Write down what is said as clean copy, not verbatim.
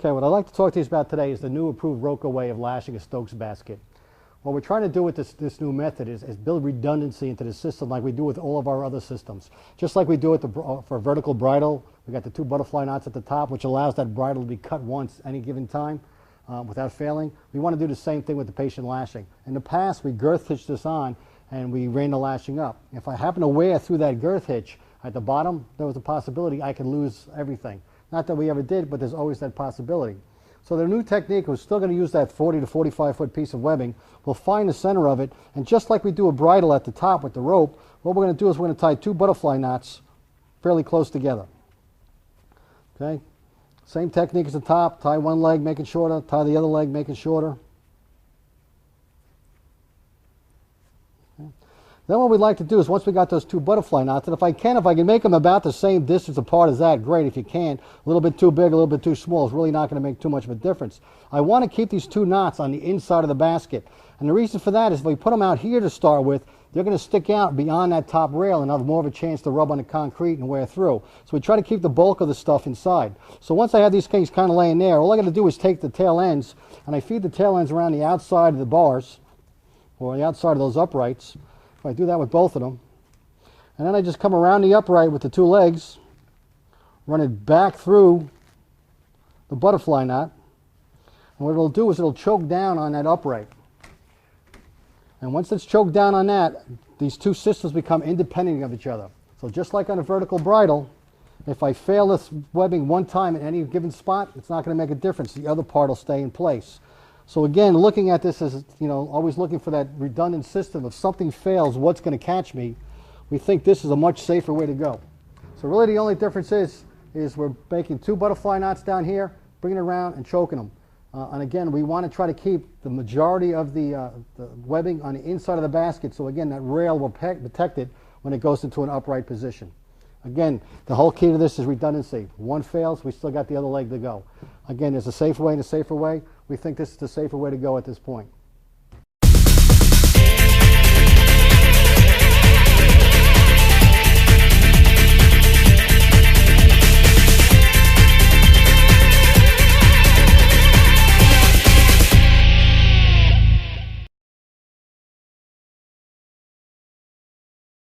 Okay, what I'd like to talk to you about today is the new approved Roco way of lashing a Stokes basket. What we're trying to do with this new method is build redundancy into the system like we do with all of our other systems. Just like we do it for vertical bridle, we got the 2 butterfly knots at the top, which allows that bridle to be cut once any given time without failing. We want to do the same thing with the patient lashing. In the past, we girth hitched this on and we ran the lashing up. If I happen to wear through that girth hitch at the bottom, there was a possibility I could lose everything. Not that we ever did, but there's always that possibility. So the new technique, we're still going to use that 40 to 45 foot piece of webbing. We'll find the center of it, and just like we do a bridle at the top with the rope, what we're going to do is we're going to tie 2 butterfly knots fairly close together. Okay? Same technique as the top, tie one leg, make it shorter, tie the other leg, make it shorter. Then what we'd like to do is once we got those 2 butterfly knots, and if I can make them about the same distance apart as that, great. If you can't, a little bit too big, a little bit too small, it's really not going to make too much of a difference. I want to keep these 2 knots on the inside of the basket. And the reason for that is if we put them out here to start with, they're going to stick out beyond that top rail and have more of a chance to rub on the concrete and wear through. So we try to keep the bulk of the stuff inside. So once I have these things kind of laying there, all I got to do is take the tail ends, and I feed the tail ends around the outside of the bars, or the outside of those uprights. I do that with both of them. And then I just come around the upright with the 2 legs, run it back through the butterfly knot. And what it'll do is it'll choke down on that upright. And once it's choked down on that, these 2 systems become independent of each other. So just like on a vertical bridle, if I fail this webbing one time at any given spot, it's not going to make a difference. The other part will stay in place. So again, looking at this as, always looking for that redundant system. If something fails, what's going to catch me? We think this is a much safer way to go. So really the only difference is we're making 2 butterfly knots down here, bringing it around and choking them. And again, we want to try to keep the majority of the webbing on the inside of the basket. So again, that rail will protect it when it goes into an upright position. Again, the whole key to this is redundancy. One fails, we still got the other leg to go. Again, there's a safer way and a safer way. We think this is the safer way to go at this point.